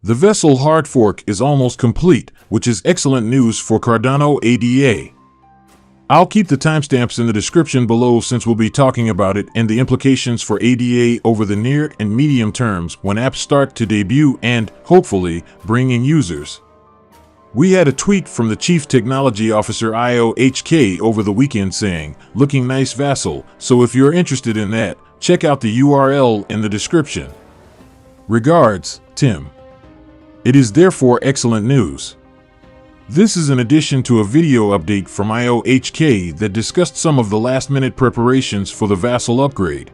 The vessel hard fork is almost complete, which is excellent news for Cardano ADA. I'll keep the timestamps in the description below since we'll be talking about it and the implications for ADA over the near and medium terms when apps start to debut and, hopefully, bring in users. We had a tweet from the Chief Technology Officer IOHK over the weekend saying, "Looking nice vassal," so if you're interested in that, check out the URL in the description. Regards, Tim. It is therefore excellent news. This is in addition to a video update from IOHK that discussed some of the last-minute preparations for the vassal upgrade.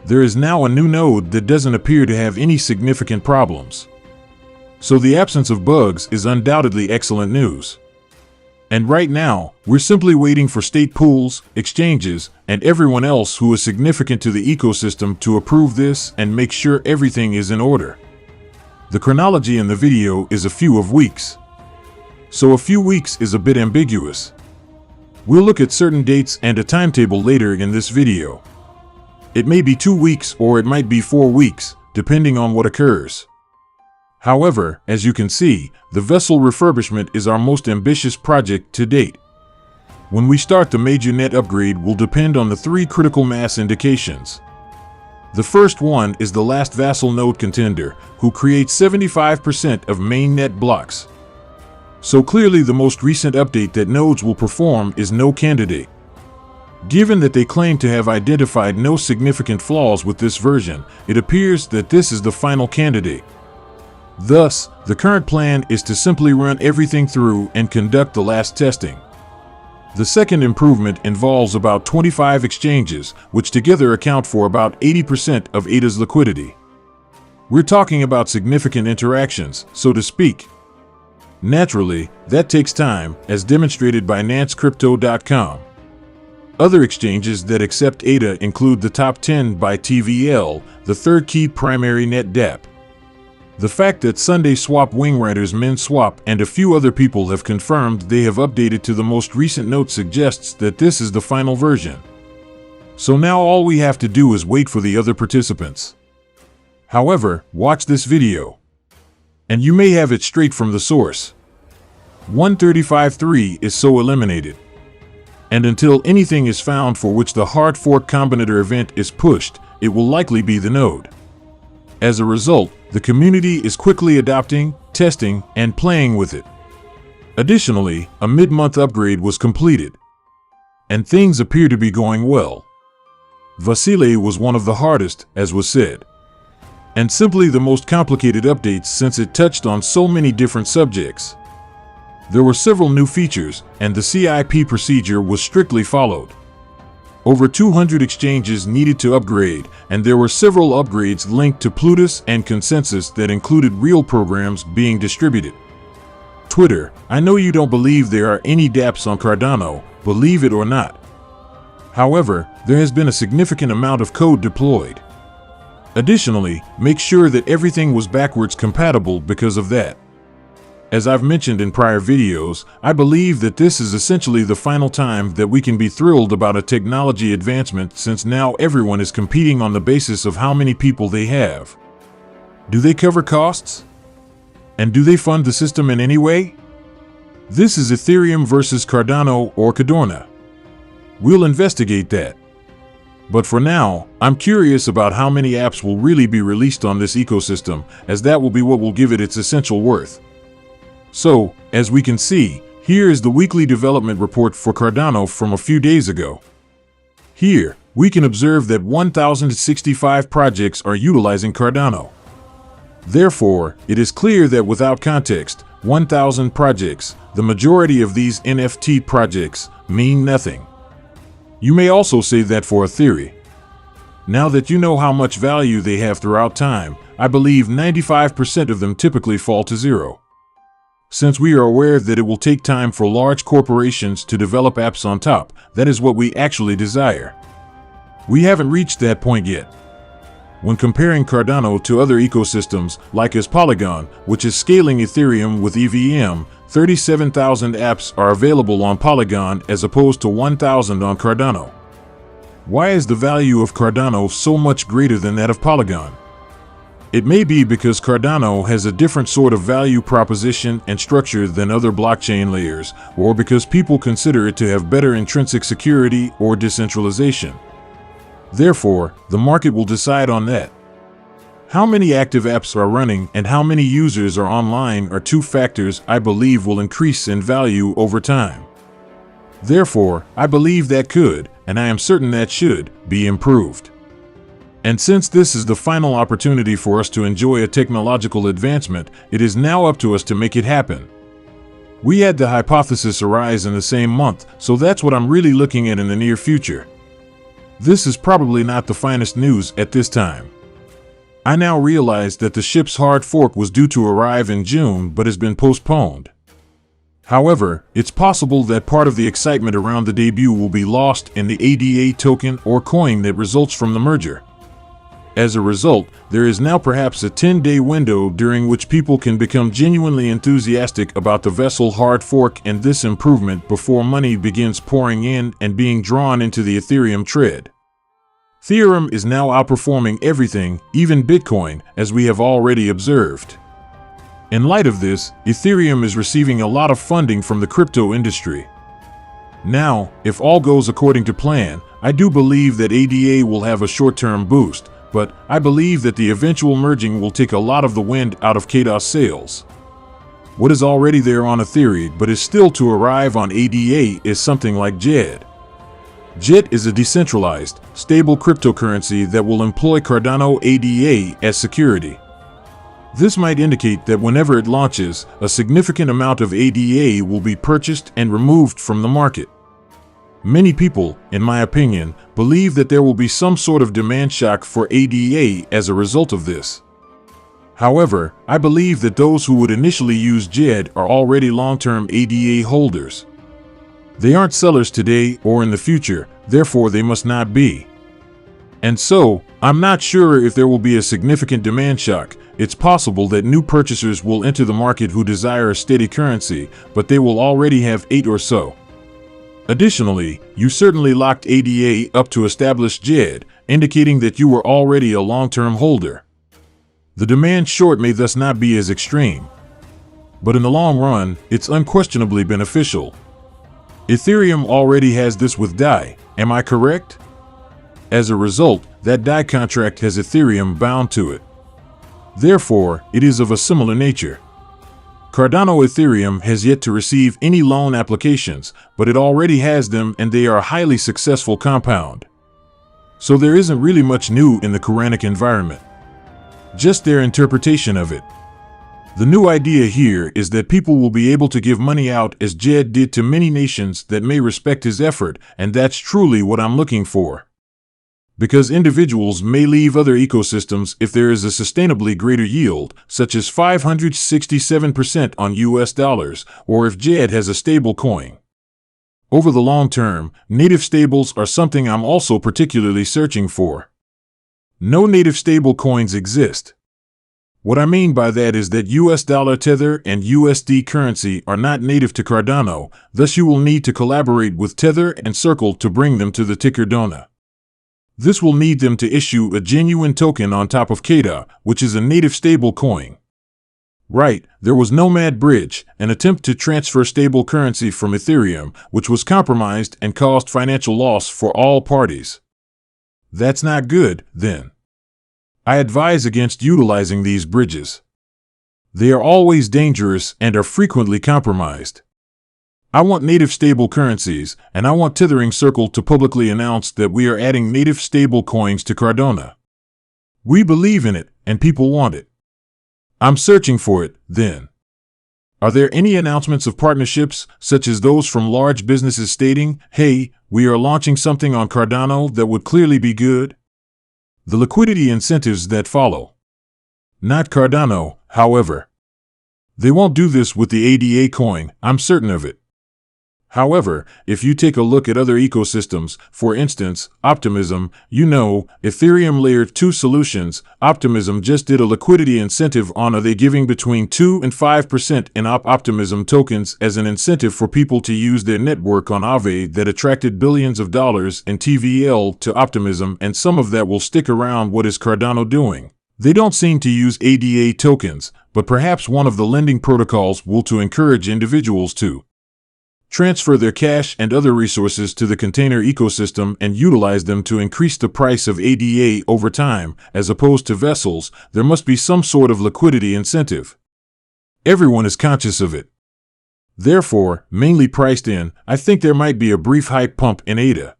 There is now a new node that doesn't appear to have any significant problems. So the absence of bugs is undoubtedly excellent news. And right now, we're simply waiting for state pools, exchanges, and everyone else who is significant to the ecosystem to approve this and make sure everything is in order. The chronology in the video is a few of weeks. So a few weeks is a bit ambiguous. We'll look at certain dates and a timetable later in this video. It may be 2 weeks or it might be 4 weeks, depending on what occurs. However, as you can see, the vessel refurbishment is our most ambitious project to date. When we start, the major net upgrade will depend on the 3 critical mass indications. The first one is the last vassal node contender, who creates 75% of main net blocks. So clearly the most recent update that nodes will perform is no candidate. Given that they claim to have identified no significant flaws with this version, it appears that this is the final candidate. Thus, the current plan is to simply run everything through and conduct the last testing. The second improvement involves about 25 exchanges, which together account for about 80% of ADA's liquidity. We're talking about significant interactions, so to speak. Naturally, that takes time, as demonstrated by NanceCrypto.com. Other exchanges that accept ADA include the top 10 by TVL, the third key primary net DApp. The fact that Sunday Swap Wingriders MinSwap and a few other people have confirmed they have updated to the most recent note suggests that this is the final version. So now all we have to do is wait for the other participants. However, watch this video. And you may have it straight from the source. 135.3 is so eliminated. And until anything is found for which the hard fork combinator event is pushed, it will likely be the node. As a result, the community is quickly adopting, testing, and playing with it. Additionally, a mid-month upgrade was completed. And things appear to be going well. Vasile was one of the hardest, as was said. And simply the most complicated updates since it touched on so many different subjects. There were several new features, and the CIP procedure was strictly followed. Over 200 exchanges needed to upgrade, and there were several upgrades linked to Plutus and Consensus that included real programs being distributed. Twitter, I know you don't believe there are any dApps on Cardano, believe it or not. However, there has been a significant amount of code deployed. Additionally, make sure that everything was backwards compatible because of that. As I've mentioned in prior videos, I believe that this is essentially the final time that we can be thrilled about a technology advancement since now everyone is competing on the basis of how many people they have. Do they cover costs? And do they fund the system in any way? This is Ethereum versus Cardano or Cardano. We'll investigate that. But for now, I'm curious about how many apps will really be released on this ecosystem, as that will be what will give it its essential worth. So, as we can see, here is the weekly development report for Cardano from a few days ago. Here, we can observe that 1,065 projects are utilizing Cardano. Therefore, it is clear that without context, 1,000 projects, the majority of these NFT projects, mean nothing. You may also say that for a theory. Now that you know how much value they have throughout time, I believe 95% of them typically fall to zero. Since we are aware that it will take time for large corporations to develop apps on top, that is what we actually desire. We haven't reached that point yet. When comparing Cardano to other ecosystems, like as Polygon, which is scaling Ethereum with EVM, 37,000 apps are available on Polygon as opposed to 1,000 on Cardano. Why is the value of Cardano so much greater than that of Polygon? It may be because Cardano has a different sort of value proposition and structure than other blockchain layers, or because people consider it to have better intrinsic security or decentralization. Therefore, the market will decide on that. How many active apps are running and how many users are online are two factors I believe will increase in value over time. Therefore, I believe that could, and I am certain that should, be improved. And since this is the final opportunity for us to enjoy a technological advancement, it is now up to us to make it happen. We had the hypothesis arise in the same month, so that's what I'm really looking at in the near future. This is probably not the finest news at this time. I now realize that the ship's hard fork was due to arrive in June but has been postponed. However, it's possible that part of the excitement around the debut will be lost in the ADA token or coin that results from the merger. As a result, there is now perhaps a 10-day window during which people can become genuinely enthusiastic about the vessel hard fork and this improvement before money begins pouring in and being drawn into the Ethereum trade. Ethereum is now outperforming everything, even Bitcoin, as we have already observed. In light of this, Ethereum is receiving a lot of funding from the crypto industry. Now, if all goes according to plan, I do believe that ADA will have a short-term boost, but I believe that the eventual merging will take a lot of the wind out of Cardano sales. What is already there on Ethereum but is still to arrive on ADA is something like JED. JED is a decentralized, stable cryptocurrency that will employ Cardano ADA as security. This might indicate that whenever it launches, a significant amount of ADA will be purchased and removed from the market. Many people, in my opinion, believe that there will be some sort of demand shock for ADA as a result of this. However, I believe that those who would initially use JED are already long-term ADA holders. They aren't sellers today or in the future, therefore they must not be. And so, I'm not sure if there will be a significant demand shock. It's possible that new purchasers will enter the market who desire a steady currency, but they will already have 8 or so. Additionally, you certainly locked ADA up to establish JED, indicating that you were already a long-term holder. The demand short may thus not be as extreme. But in the long run, it's unquestionably beneficial. Ethereum already has this with DAI, am I correct? As a result, that DAI contract has Ethereum bound to it. Therefore, it is of a similar nature. Cardano Ethereum has yet to receive any loan applications, but it already has them and they are a highly successful compound. So there isn't really much new in the Quranic environment. Just their interpretation of it. The new idea here is that people will be able to give money out as JED did to many nations that may respect his effort, and that's truly what I'm looking for. Because individuals may leave other ecosystems if there is a sustainably greater yield, such as 567% on US dollars, or if JED has a stable coin. Over the long term, native stables are something I'm also particularly searching for. No native stable coins exist. What I mean by that is that US dollar Tether and USD currency are not native to Cardano, thus you will need to collaborate with Tether and Circle to bring them to the ticker DONA. This will need them to issue a genuine token on top of Cardano, which is a native stable coin. Right, there was Nomad Bridge, an attempt to transfer stable currency from Ethereum, which was compromised and caused financial loss for all parties. That's not good, then. I advise against utilizing these bridges. They are always dangerous and are frequently compromised. I want native stable currencies, and I want Tethering Circle to publicly announce that we are adding native stable coins to Cardano. We believe in it, and people want it. I'm searching for it, then. Are there any announcements of partnerships, such as those from large businesses stating, hey, we are launching something on Cardano that would clearly be good? The liquidity incentives that follow. Not Cardano, however. They won't do this with the ADA coin, I'm certain of it. However, if you take a look at other ecosystems, for instance, Optimism, Ethereum Layer 2 solutions, Optimism just did a liquidity incentive on are they giving between 2 and 5% in Optimism tokens as an incentive for people to use their network on Aave that attracted billions of dollars in TVL to Optimism, and some of that will stick around. What is Cardano doing? They don't seem to use ADA tokens, but perhaps one of the lending protocols will to encourage individuals to transfer their cash and other resources to the container ecosystem and utilize them to increase the price of ADA over time, as opposed to vessels. There must be some sort of liquidity incentive. Everyone is conscious of it. Therefore, mainly priced in, I think there might be a brief hype pump in ADA.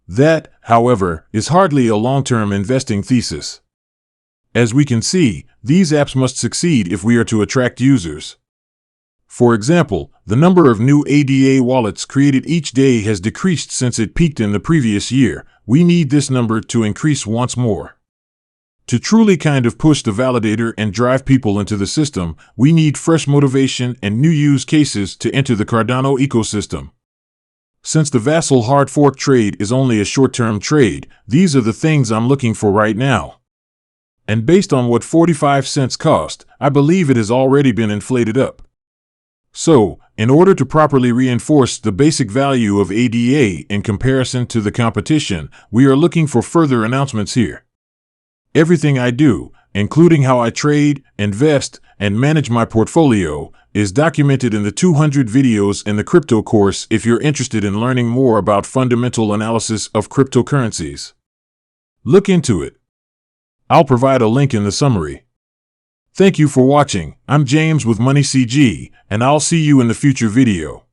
That, however, is hardly a long-term investing thesis. As we can see, these apps must succeed if we are to attract users. For example, the number of new ADA wallets created each day has decreased since it peaked in the previous year. We need this number to increase once more. To truly kind of push the validator and drive people into the system, we need fresh motivation and new use cases to enter the Cardano ecosystem. Since the Vassal hard fork trade is only a short-term trade, these are the things I'm looking for right now. And based on what 45 cents cost, I believe it has already been inflated up. So, in order to properly reinforce the basic value of ADA in comparison to the competition, we are looking for further announcements here. Everything I do, including how I trade, invest, and manage my portfolio, is documented in the 200 videos in the crypto course if you're interested in learning more about fundamental analysis of cryptocurrencies. Look into it. I'll provide a link in the summary. Thank you for watching. I'm James with MoneyCG, and I'll see you in the future video.